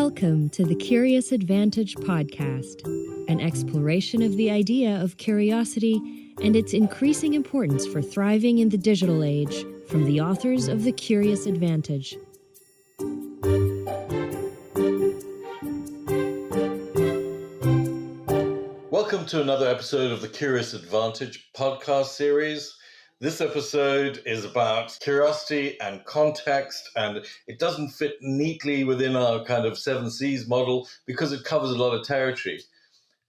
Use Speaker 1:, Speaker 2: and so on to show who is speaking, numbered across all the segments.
Speaker 1: Welcome to the Curious Advantage podcast, an exploration of the idea of curiosity and its increasing importance for thriving in the digital age from the authors of The Curious Advantage.
Speaker 2: Welcome to another episode of the Curious Advantage podcast series. This episode is about curiosity and context, and it doesn't fit neatly within our kind of 7Cs model because it covers a lot of territory.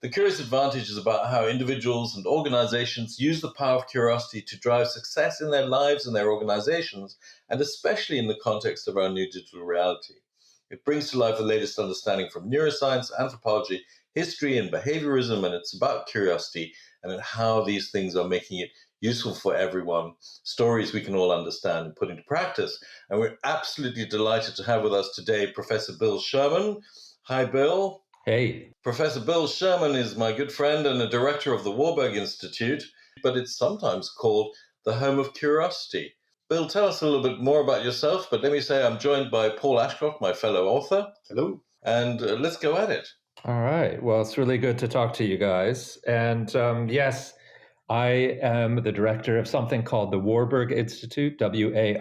Speaker 2: The Curious Advantage is about how individuals and organizations use the power of curiosity to drive success in their lives and their organizations, and especially in the context of our new digital reality. It brings to life the latest understanding from neuroscience, anthropology, history, and behaviourism, and it's about curiosity and how these things are making it useful for everyone, stories we can all understand and put into practice. And we're absolutely delighted to have with us today Professor Bill Sherman. Hi, Bill.
Speaker 3: Hey.
Speaker 2: Professor Bill Sherman is my good friend and a director of the Warburg Institute, but it's sometimes called the home of curiosity. Bill, tell us a little bit more about yourself, but let me say I'm joined by Paul Ashcroft, my fellow author.
Speaker 4: Hello.
Speaker 2: And let's go at it.
Speaker 3: All right. Well, it's really good to talk to you guys. And yes, I am the director of something called the Warburg Institute, W-A-R-B-U-R-G,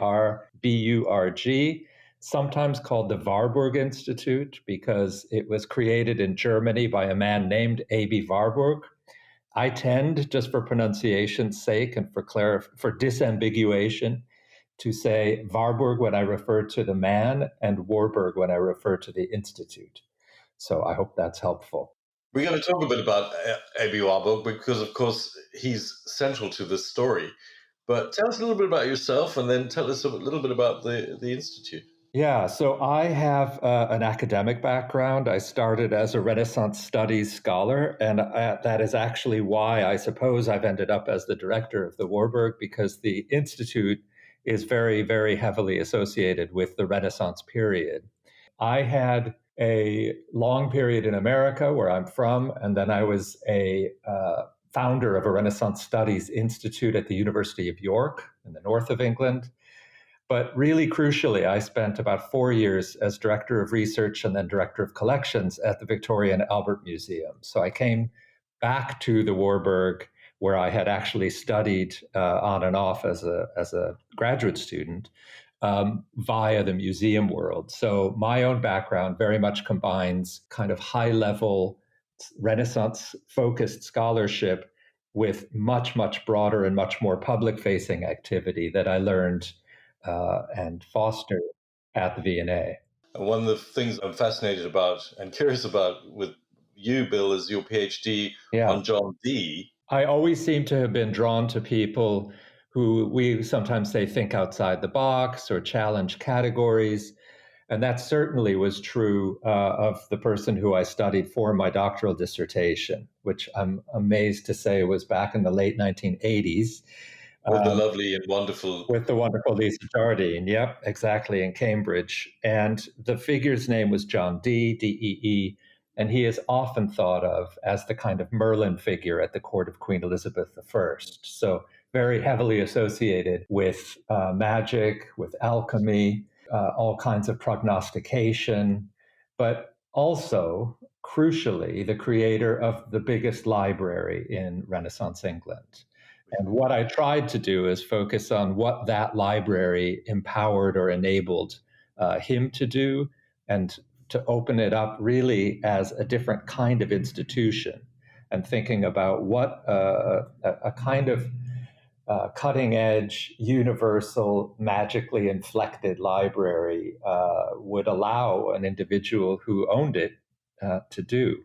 Speaker 3: sometimes called the Warburg Institute because it was created in Germany by a man named Aby Warburg. I tend, just for pronunciation's sake and for disambiguation, to say Warburg when I refer to the man and Warburg when I refer to the institute. So I hope that's helpful.
Speaker 2: We're going to talk a bit about Aby Warburg because, of course, he's central to this story. But tell us a little bit about yourself and then tell us a little bit about the Institute.
Speaker 3: Yeah, so I have an academic background. I started as a Renaissance studies scholar, and that is actually why I suppose I've ended up as the director of the Warburg, because the Institute is very, very heavily associated with the Renaissance period. I had a long period in America where I'm from, and then I was a founder of a Renaissance Studies Institute at the University of York in the north of England. But really crucially, I spent about 4 years as director of research and then director of collections at the Victoria and Albert Museum. So I came back to the Warburg, where I had actually studied on and off as a graduate student, via the museum world. So my own background very much combines kind of high-level Renaissance-focused scholarship with much, much broader and much more public-facing activity that I learned and fostered at the V&A.
Speaker 2: One of the things I'm fascinated about and curious about with you, Bill, is your PhD on John Dee.
Speaker 3: I always seem to have been drawn to people who we sometimes say think outside the box or challenge categories. And that certainly was true of the person who I studied for my doctoral dissertation, which I'm amazed to say was back in the late 1980s.
Speaker 2: With the lovely and wonderful...
Speaker 3: With the wonderful Lisa Jardine, yep, exactly, in Cambridge. And the figure's name was John Dee, D-E-E, and he is often thought of as the kind of Merlin figure at the court of Queen Elizabeth I. So very heavily associated with magic, with alchemy, all kinds of prognostication, but also, crucially, the creator of the biggest library in Renaissance England. And what I tried to do is focus on what that library empowered or enabled him to do, and to open it up really as a different kind of institution, and thinking about what a kind of cutting edge, universal, magically inflected library would allow an individual who owned it to do.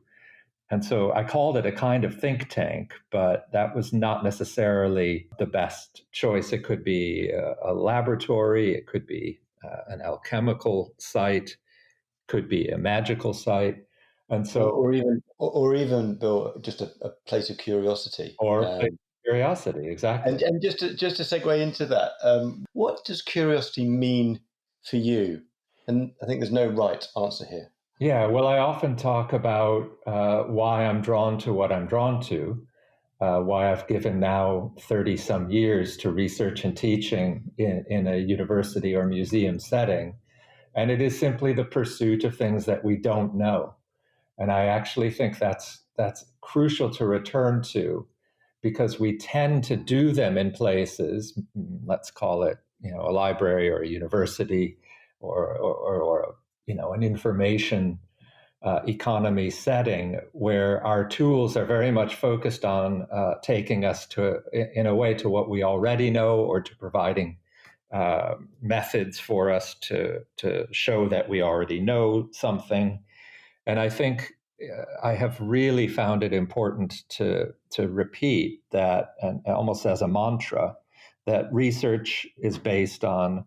Speaker 3: And so I called it a kind of think tank, but that was not necessarily the best choice. It could be a laboratory, it could be an alchemical site, could be a magical site. And so,
Speaker 4: or even Bill, just a place of curiosity.
Speaker 3: Curiosity, exactly.
Speaker 4: And just to segue into that, what does curiosity mean for you? And I think there's no right answer here.
Speaker 3: Yeah, well, I often talk about why I'm drawn to what I'm drawn to, why I've given now 30 some years to research and teaching in a university or museum setting. And it is simply the pursuit of things that we don't know. And I actually think that's crucial to return to, because we tend to do them in places, let's call it, a library or a university or an information economy setting, where our tools are very much focused on taking us in a way to what we already know, or to providing methods for us to show that we already know something. And I think I have really found it important to repeat that, and almost as a mantra, that research is based on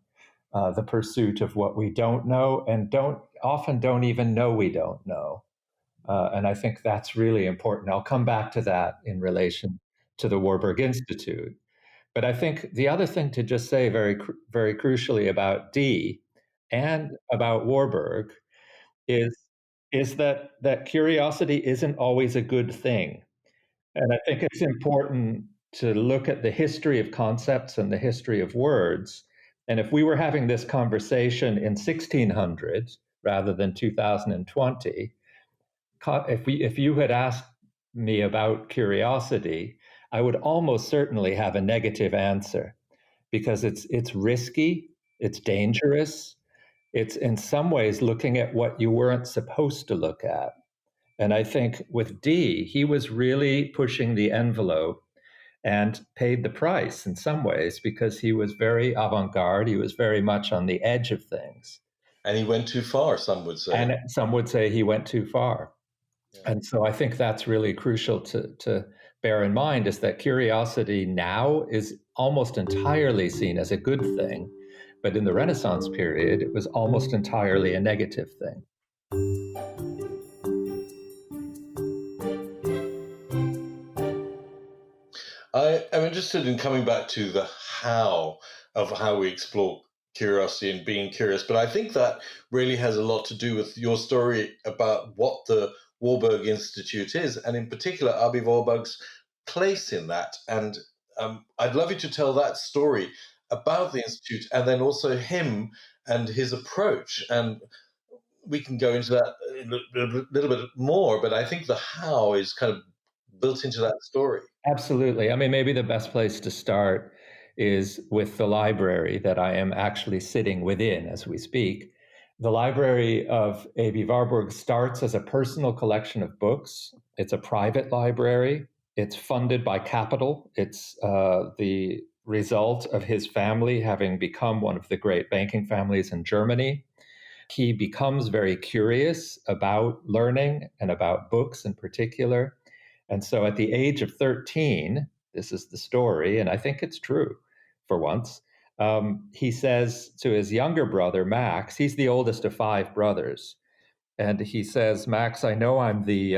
Speaker 3: the pursuit of what we don't know, and often don't even know we don't know. And I think that's really important. I'll come back to that in relation to the Warburg Institute. But I think the other thing to just say very crucially about Dee and about Warburg is that curiosity isn't always a good thing. And I think it's important to look at the history of concepts and the history of words. And if we were having this conversation in 1600 rather than 2020, if you had asked me about curiosity, I would almost certainly have a negative answer, because it's risky, it's dangerous, it's in some ways looking at what you weren't supposed to look at. And I think with Dee, he was really pushing the envelope and paid the price in some ways, because he was very avant-garde. He was very much on the edge of things.
Speaker 2: And he went too far, some would say.
Speaker 3: And some would say he went too far.
Speaker 2: Yeah.
Speaker 3: And so I think that's really crucial to bear in mind, is that curiosity now is almost entirely seen as a good thing. But in the Renaissance period, it was almost entirely a negative thing.
Speaker 2: I am interested in coming back to the how of how we explore curiosity and being curious, but I think that really has a lot to do with your story about what the Warburg Institute is, and in particular, Aby Warburg's place in that. And I'd love you to tell that story about the Institute, and then also him and his approach. And we can go into that a little bit more, but I think the how is kind of built into that story.
Speaker 3: Absolutely. I mean, maybe the best place to start is with the library that I am actually sitting within as we speak. The library of Aby Warburg starts as a personal collection of books. It's a private library. It's funded by capital. It's the result of his family having become one of the great banking families in Germany. He becomes very curious about learning and about books in particular. And so at the age of 13, this is the story, and I think it's true for once, he says to his younger brother, Max, he's the oldest of 5 brothers, and he says, Max, I know I'm the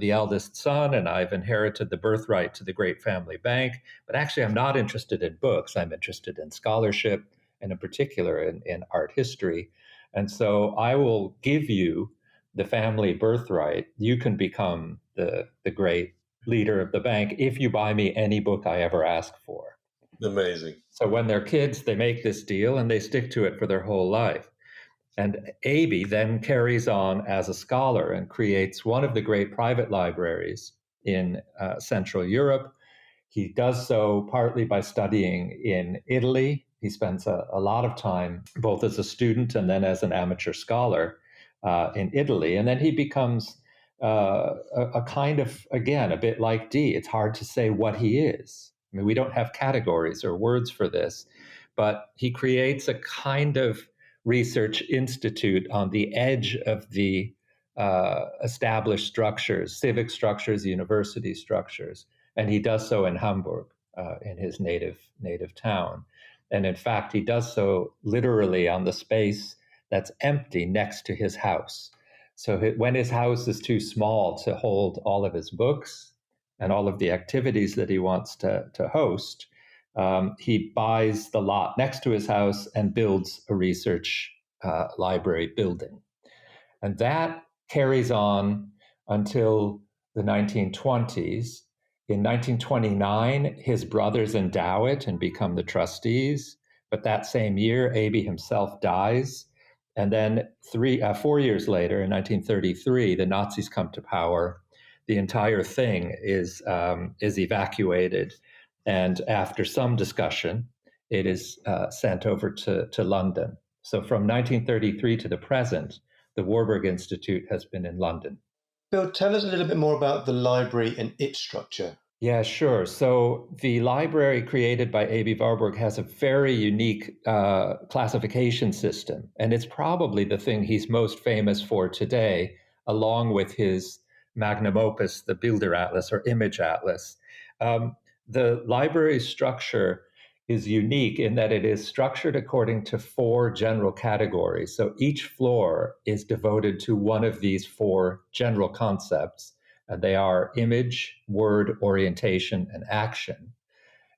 Speaker 3: eldest son, and I've inherited the birthright to the great family bank, but actually I'm not interested in books. I'm interested in scholarship, and in particular in art history. And so I will give you the family birthright. You can become the great leader of the bank if you buy me any book I ever ask for.
Speaker 2: Amazing.
Speaker 3: So when they're kids, they make this deal and they stick to it for their whole life. And Aby then carries on as a scholar and creates one of the great private libraries in Central Europe. He does so partly by studying in Italy. He spends a lot of time both as a student and then as an amateur scholar in Italy. And then he becomes a kind of, again, a bit like Dee. It's hard to say what he is. I mean, we don't have categories or words for this, but he creates a kind of research institute on the edge of the established structures, civic structures, university structures. And he does so in Hamburg, in his native town. And in fact, he does so literally on the space that's empty next to his house. So when his house is too small to hold all of his books and all of the activities that he wants to host, he buys the lot next to his house and builds a research library building. And that carries on until the 1920s. In 1929, his brothers endow it and become the trustees. But that same year, Aby himself dies. And then 4 years later, in 1933, the Nazis come to power. The entire thing is evacuated, and after some discussion, it is sent over to London. So from 1933 to the present, the Warburg Institute has been in London.
Speaker 4: Bill, tell us a little bit more about the library and its structure.
Speaker 3: Yeah, sure. So the library created by Aby Warburg has a very unique classification system, and it's probably the thing he's most famous for today, along with his magnum opus, the Bilder Atlas or Image Atlas. The library's structure is unique in that it is structured according to 4 general categories. So each floor is devoted to one of these 4 general concepts. They are image, word, orientation, and action.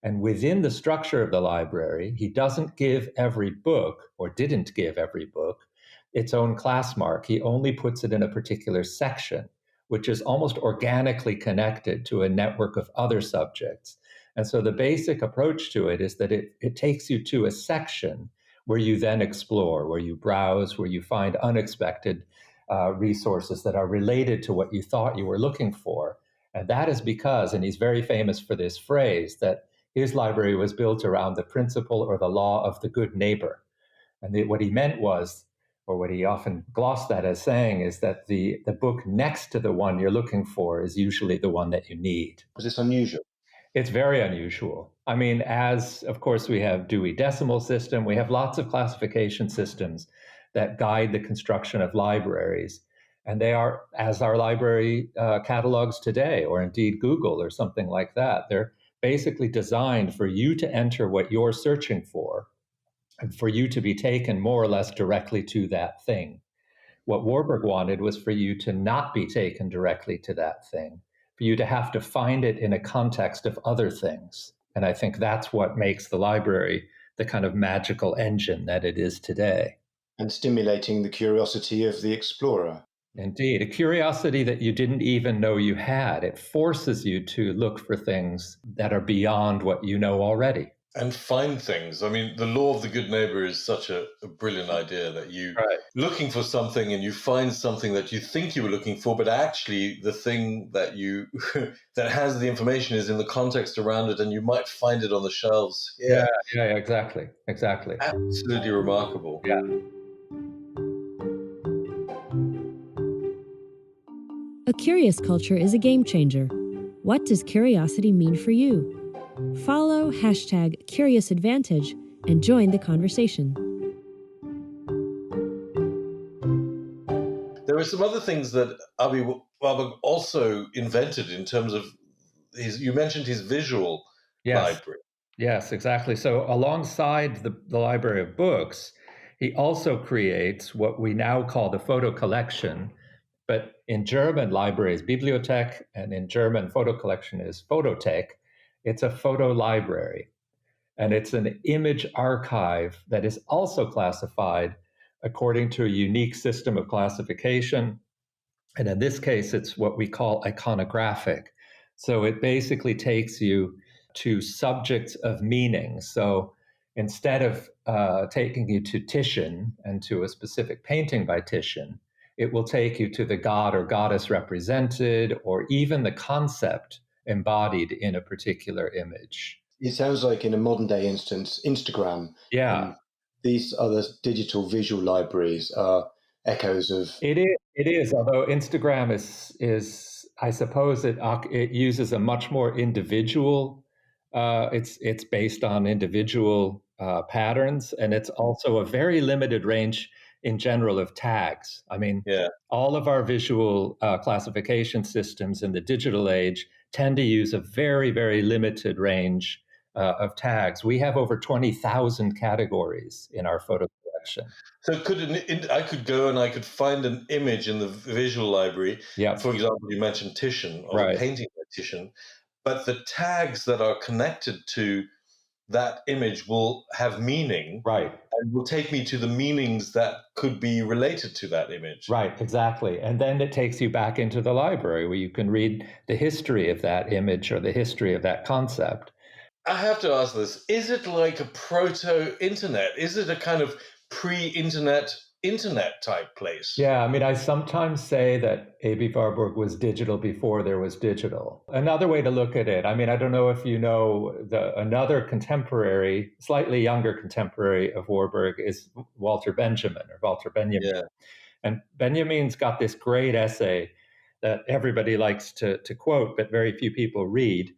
Speaker 3: And within the structure of the library, he doesn't give every book, or didn't give every book, its own class mark. He only puts it in a particular section, which is almost organically connected to a network of other subjects. And so the basic approach to it is that it takes you to a section where you then explore, where you browse, where you find unexpected resources that are related to what you thought you were looking for. And that is because, and he's very famous for this phrase, that his library was built around the principle or the law of the good neighbor. And what he meant was, or what he often glossed that as saying, is that the book next to the one you're looking for is usually the one that you need.
Speaker 4: Was this unusual?
Speaker 3: It's very unusual. I mean, as of course we have Dewey Decimal System, we have lots of classification systems that guide the construction of libraries. And they are, as our library catalogs today, or indeed Google or something like that, they're basically designed for you to enter what you're searching for and for you to be taken more or less directly to that thing. What Warburg wanted was for you to not be taken directly to that thing, for you to have to find it in a context of other things. And I think that's what makes the library the kind of magical engine that it is today.
Speaker 4: And stimulating the curiosity of the explorer.
Speaker 3: Indeed, a curiosity that you didn't even know you had. It forces you to look for things that are beyond what you know already.
Speaker 2: And find things. I mean, the law of the good neighbor is such a brilliant idea that you looking for something and you find something that you think you were looking for, but actually the thing that you that has the information is in the context around it, and you might find it on the shelves.
Speaker 3: Yeah, exactly.
Speaker 2: Absolutely remarkable.
Speaker 3: Yeah.
Speaker 1: A curious culture is a game changer. What does curiosity mean for you? Follow #CuriousAdvantage and join the conversation.
Speaker 2: There are some other things that Aby Warburg also invented in terms of you mentioned his visual library.
Speaker 3: Yes, exactly. So alongside the library of books, he also creates what we now call the photo collection. But in German, library is Bibliothek, and in German, photo collection is Photothek. It's a photo library, and it's an image archive that is also classified according to a unique system of classification. And in this case, it's what we call iconographic. So it basically takes you to subjects of meaning. So instead of taking you to Titian and to a specific painting by Titian, it will take you to the god or goddess represented, or even the concept embodied in a particular image.
Speaker 4: It sounds like, in a modern day instance, Instagram.
Speaker 3: Yeah.
Speaker 4: These other digital visual libraries are echoes of...
Speaker 3: It is, although Instagram is I suppose it uses a much more individual, it's based on individual patterns, and it's also a very limited range in general of tags. I mean, all of our visual classification systems in the digital age tend to use a very, very limited range of tags. We have over 20,000 categories in our photo collection.
Speaker 2: So I could go and I could find an image in the visual library.
Speaker 3: Yeah.
Speaker 2: For example, you mentioned Titian, or a painting by Titian, but the tags that are connected to that image will have meaning.
Speaker 3: Right.
Speaker 2: And will take me to the meanings that could be related to that image.
Speaker 3: Right, exactly. And then it takes you back into the library where you can read the history of that image or the history of that concept.
Speaker 2: I have to ask this. Is it like a proto-internet? Is it a kind of pre-internet internet type place.
Speaker 3: Yeah, I mean, I sometimes say that Aby Warburg was digital before there was digital. Another way to look at it, I mean, I don't know if you know, another contemporary, slightly younger contemporary of Warburg is Walter Benjamin.
Speaker 2: Yeah.
Speaker 3: And Benjamin's got this great essay that everybody likes to quote, but very few people read,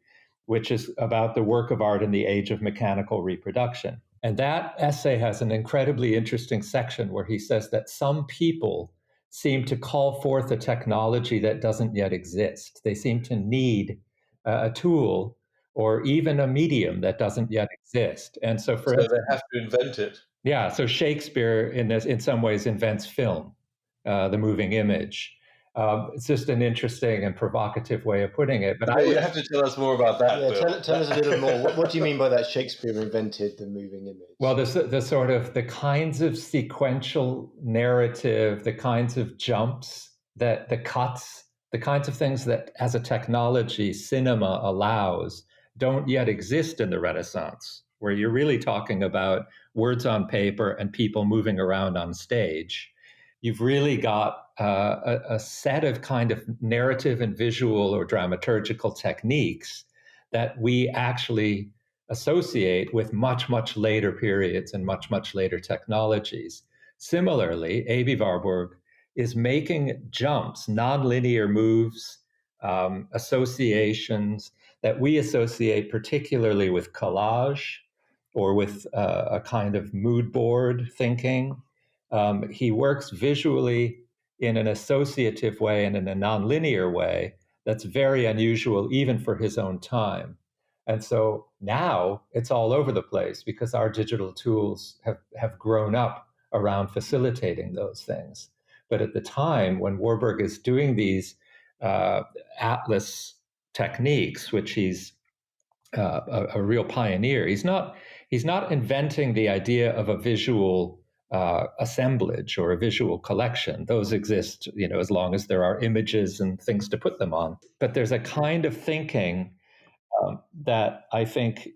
Speaker 3: which is about the work of art in the age of mechanical reproduction. And that essay has an incredibly interesting section where he says that some people seem to call forth a technology that doesn't yet exist. They seem to need a tool or even a medium that doesn't yet exist. And so, for
Speaker 2: instance, they have to invent it.
Speaker 3: Yeah, so Shakespeare, in some ways, invents film, the moving image. It's just an interesting and provocative way of putting it. But
Speaker 2: you have to tell us more about that.
Speaker 4: Yeah, tell us a little more. What do you mean by that? Shakespeare invented the moving image.
Speaker 3: Well, the kinds of sequential narrative, the kinds of jumps, the cuts, the kinds of things that, as a technology, cinema allows, don't yet exist in the Renaissance, where you're really talking about words on paper and people moving around on stage. You've really got a set of kind of narrative and visual or dramaturgical techniques that we actually associate with much, much later periods and much, much later technologies. Similarly, Aby Warburg is making jumps, nonlinear moves, associations that we associate particularly with collage or with a kind of mood board thinking. He works visually in an associative way and in a nonlinear way that's very unusual even for his own time. And so now it's all over the place because our digital tools have grown up around facilitating those things. But at the time when Warburg is doing these atlas techniques, which he's a real pioneer, he's not inventing the idea of a visual assemblage or a visual collection. Those exist, as long as there are images and things to put them on. But there's a kind of thinking that I think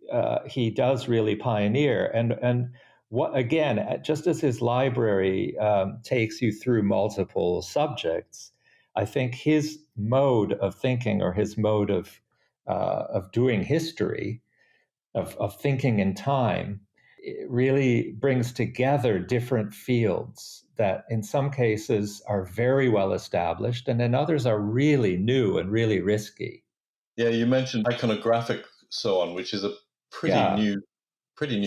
Speaker 3: he does really pioneer. And what, again, just as his library takes you through multiple subjects, I think his mode of thinking, or his mode of doing history, of thinking in time, it really brings together different fields that in some cases are very well established and in others are really new and really risky.
Speaker 2: Yeah, you mentioned iconographic so on, which is a pretty new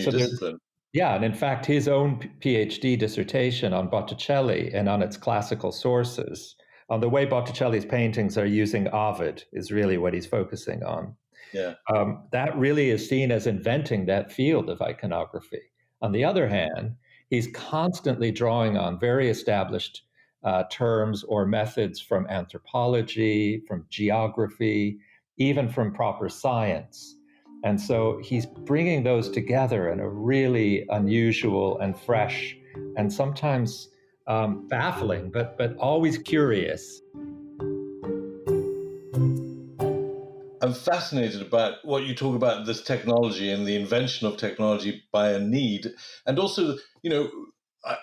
Speaker 2: discipline.
Speaker 3: Yeah, and in fact, his own PhD dissertation on Botticelli and on its classical sources, on the way Botticelli's paintings are using Ovid, is really what he's focusing on.
Speaker 2: Yeah,
Speaker 3: that really is seen as inventing that field of iconography. On the other hand, he's constantly drawing on very established terms or methods from anthropology, from geography, even from proper science. And so he's bringing those together in a really unusual and fresh and sometimes baffling, but always curious.
Speaker 2: I'm fascinated about what you talk about, this technology and the invention of technology by a need. And also,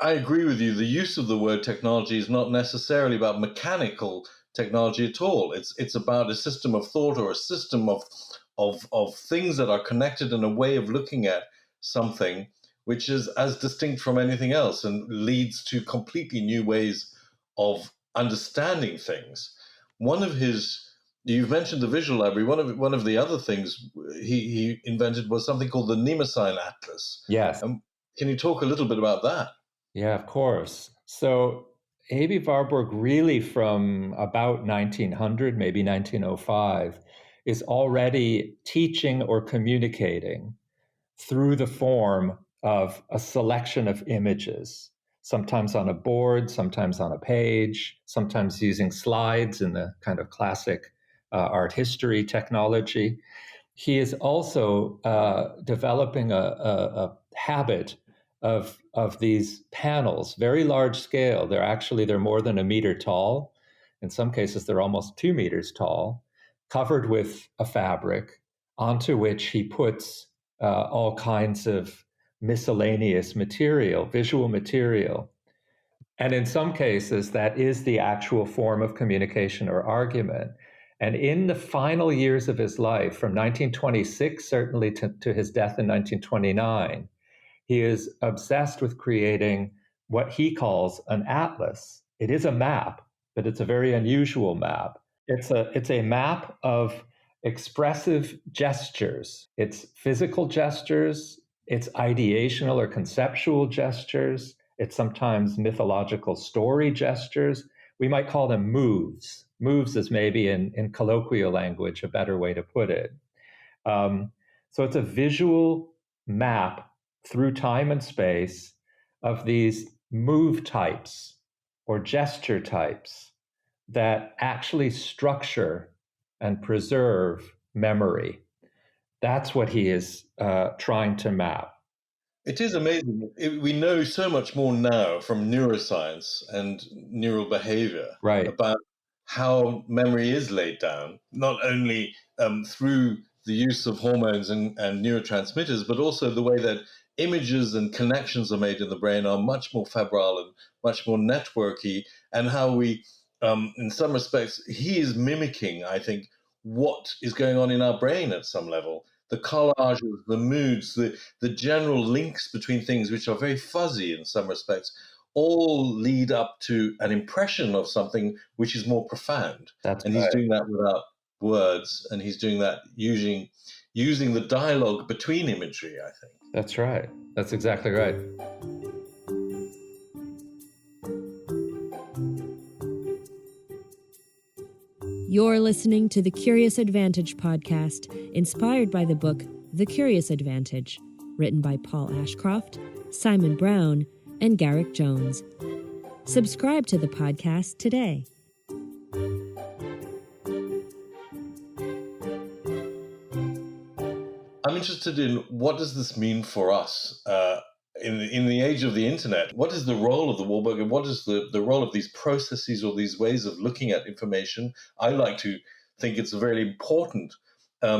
Speaker 2: I agree with you. The use of the word technology is not necessarily about mechanical technology at all. It's about a system of thought or a system of things that are connected in a way of looking at something which is as distinct from anything else and leads to completely new ways of understanding things. You've mentioned the visual library. One of the other things he invented was something called the Mnemosyne Atlas.
Speaker 3: Yes.
Speaker 2: Can you talk a little bit about that?
Speaker 3: Yeah, of course. So Aby Warburg really from about 1900, maybe 1905, is already teaching or communicating through the form of a selection of images, sometimes on a board, sometimes on a page, sometimes using slides in the kind of classic art history technology. He is also developing a habit of these panels, very large scale. They're more than a meter tall. In some cases, they're almost 2 meters tall, covered with a fabric onto which he puts all kinds of miscellaneous material, visual material. And in some cases, that is the actual form of communication or argument. And in the final years of his life, from 1926 certainly to his death in 1929, he is obsessed with creating what he calls an atlas. It is a map, but it's a very unusual map. It's a map of expressive gestures. It's physical gestures, it's ideational or conceptual gestures, it's sometimes mythological story gestures. We might call them moves. Moves is maybe in colloquial language a better way to put it. So it's a visual map through time and space of these move types or gesture types that actually structure and preserve memory. That's what he is trying to map.
Speaker 2: It is amazing. We know so much more now from neuroscience and neural behavior about how memory is laid down, not only through the use of hormones and neurotransmitters, but also the way that images and connections are made in the brain are much more febrile and much more networky, and how we, in some respects, he is mimicking, I think, what is going on in our brain at some level. The collages, the moods, the general links between things, which are very fuzzy in some respects, all lead up to an impression of something which is more profound. He's doing that without words, and he's doing that using the dialogue between imagery, I think.
Speaker 3: That's right. That's exactly right.
Speaker 1: You're listening to the Curious Advantage podcast, inspired by the book The Curious Advantage, written by Paul Ashcroft, Simon Brown, and Garrick Jones. Subscribe to the podcast today.
Speaker 2: I'm interested in what does this mean for us in the age of the internet. What is the role of the Warburg, and what is the role of these processes or these ways of looking at information? I like to think it's very important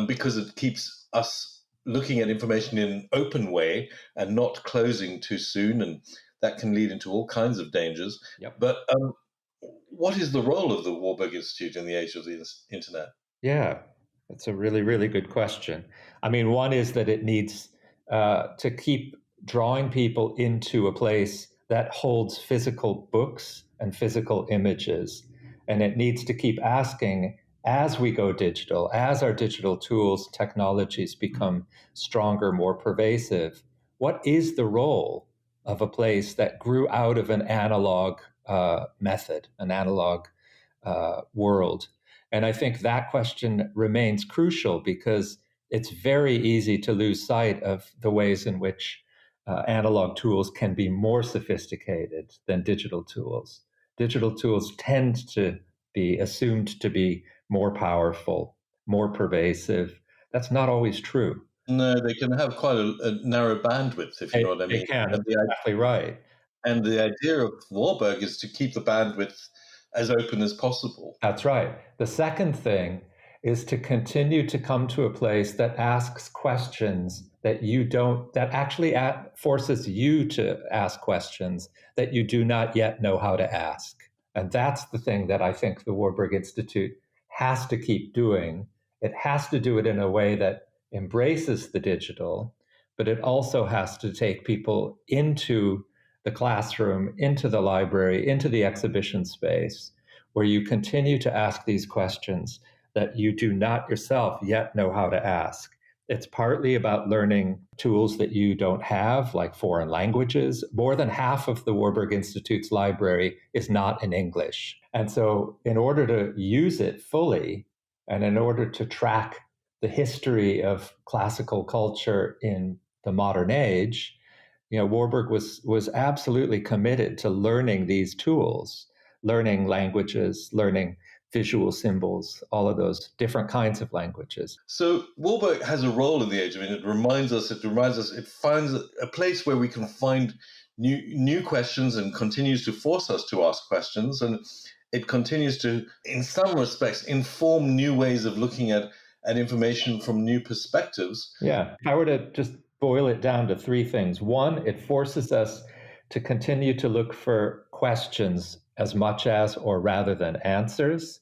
Speaker 2: because it keeps us looking at information in an open way and not closing too soon, and that can lead into all kinds of dangers.
Speaker 3: Yep.
Speaker 2: But what is the role of the Warburg Institute in the age of the internet?
Speaker 3: Yeah, that's a really, really good question. I mean, one is that it needs to keep drawing people into a place that holds physical books and physical images. And it needs to keep asking, as we go digital, as our digital tools, technologies become stronger, more pervasive, what is the role of a place that grew out of an analog method, an analog world? And I think that question remains crucial because it's very easy to lose sight of the ways in which analog tools can be more sophisticated than digital tools. Digital tools tend to be assumed to be more powerful, more pervasive. That's not always true.
Speaker 2: No, they can have quite a narrow bandwidth, if you know what I mean.
Speaker 3: They can, that's exactly right.
Speaker 2: And the idea of Warburg is to keep the bandwidth as open as possible.
Speaker 3: That's right. The second thing is to continue to come to a place that asks questions that actually forces you to ask questions that you do not yet know how to ask. And that's the thing that I think the Warburg Institute has to keep doing. It has to do it in a way that embraces the digital, but it also has to take people into the classroom, into the library, into the exhibition space, where you continue to ask these questions that you do not yourself yet know how to ask. It's partly about learning tools that you don't have, like foreign languages. More than half of the Warburg Institute's library is not in English. And so in order to use it fully, and in order to track the history of classical culture in the modern age, Warburg was absolutely committed to learning these tools, learning languages, learning visual symbols, all of those different kinds of languages.
Speaker 2: So Warburg has a role in the age. I mean, it finds a place where we can find new questions and continues to force us to ask questions. And it continues to, in some respects, inform new ways of looking at information from new perspectives.
Speaker 3: Yeah. If I were to just boil it down to three things. One, it forces us to continue to look for questions as much as or rather than answers.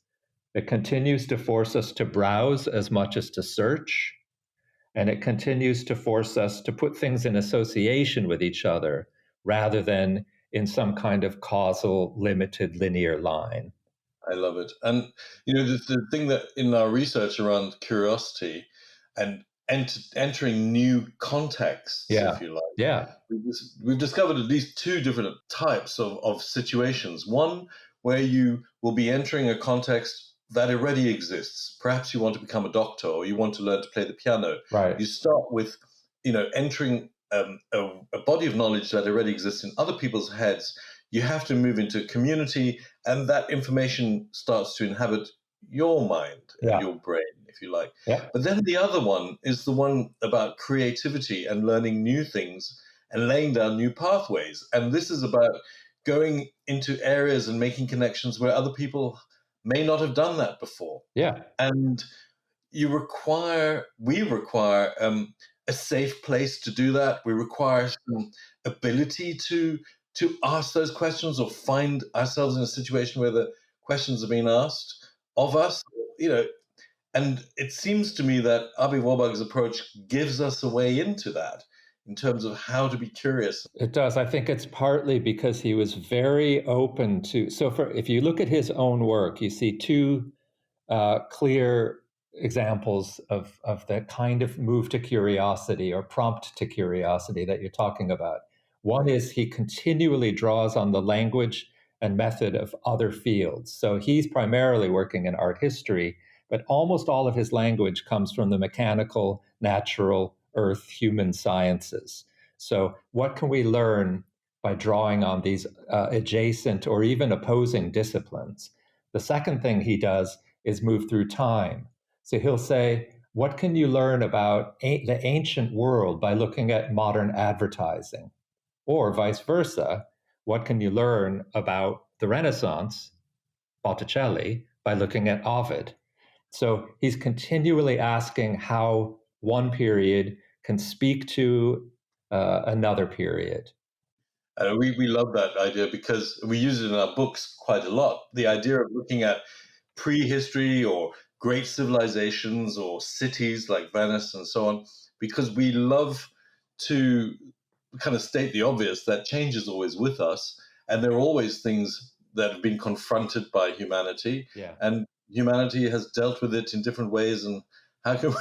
Speaker 3: It continues to force us to browse as much as to search. And it continues to force us to put things in association with each other rather than in some kind of causal, limited, linear line.
Speaker 2: I love it. And, the thing that in our research around curiosity and entering new contexts, if you like, we've discovered at least two different types of situations. One where you will be entering a context that already exists. Perhaps you want to become a doctor or you want to learn to play the piano.
Speaker 3: Right.
Speaker 2: You start with, entering a body of knowledge that already exists in other people's heads. You have to move into a community, and that information starts to inhabit your mind and your brain, if you like.
Speaker 3: Yeah.
Speaker 2: But then the other one is the one about creativity and learning new things and laying down new pathways. And this is about going into areas and making connections where other people may not have done that before.
Speaker 3: Yeah.
Speaker 2: And we require a safe place to do that. We require some ability to ask those questions or find ourselves in a situation where the questions are being asked of us, and it seems to me that Aby Warburg's approach gives us a way into that in terms of how to be curious.
Speaker 3: It does. I think it's partly because he was very open to, if you look at his own work, you see two clear examples of the kind of move to curiosity or prompt to curiosity that you're talking about. One is he continually draws on the language and method of other fields. So he's primarily working in art history, but almost all of his language comes from the mechanical, natural, earth, human sciences. So what can we learn by drawing on these adjacent or even opposing disciplines? The second thing he does is move through time. So he'll say, what can you learn about the ancient world by looking at modern advertising? Or vice versa, what can you learn about the Renaissance, Botticelli, by looking at Ovid? So he's continually asking how one period can speak to another period.
Speaker 2: We love that idea because we use it in our books quite a lot. The idea of looking at prehistory or great civilizations or cities like Venice and so on, because we love to kind of state the obvious that change is always with us, and there are always things that have been confronted by humanity, and humanity has dealt with it in different ways. And how can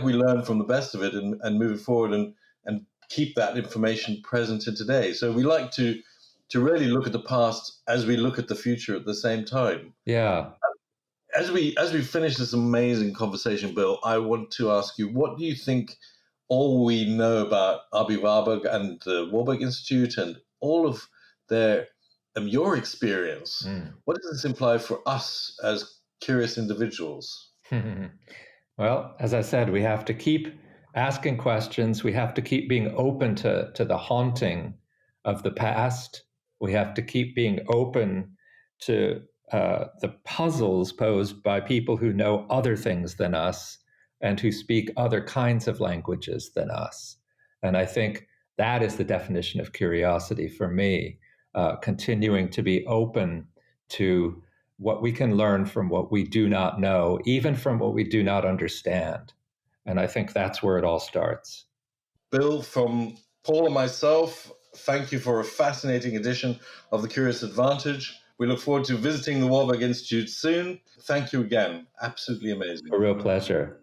Speaker 2: we learn from the best of it and move it forward and keep that information present in today? So we like to really look at the past as we look at the future at the same time.
Speaker 3: Yeah.
Speaker 2: As we finish this amazing conversation, Bill, I want to ask you, what do you think all we know about Aby Warburg and the Warburg Institute and all of your experience, what does this imply for us as curious individuals?
Speaker 3: Well, as I said, we have to keep asking questions. We have to keep being open to the haunting of the past. We have to keep being open to the puzzles posed by people who know other things than us and who speak other kinds of languages than us. And I think that is the definition of curiosity for me, continuing to be open to what we can learn from what we do not know, even from what we do not understand. And I think that's where it all starts.
Speaker 2: Bill, from Paul and myself, thank you for a fascinating edition of The Curious Advantage. We look forward to visiting the Warburg Institute soon. Thank you again. Absolutely amazing.
Speaker 3: A real pleasure.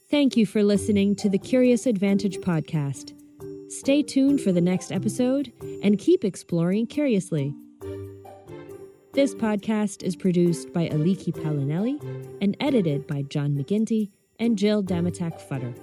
Speaker 1: Thank you for listening to the Curious Advantage podcast. Stay tuned for the next episode and keep exploring curiously. This podcast is produced by Aliki Palinelli and edited by John McGinty and Jill Damatak-Futter.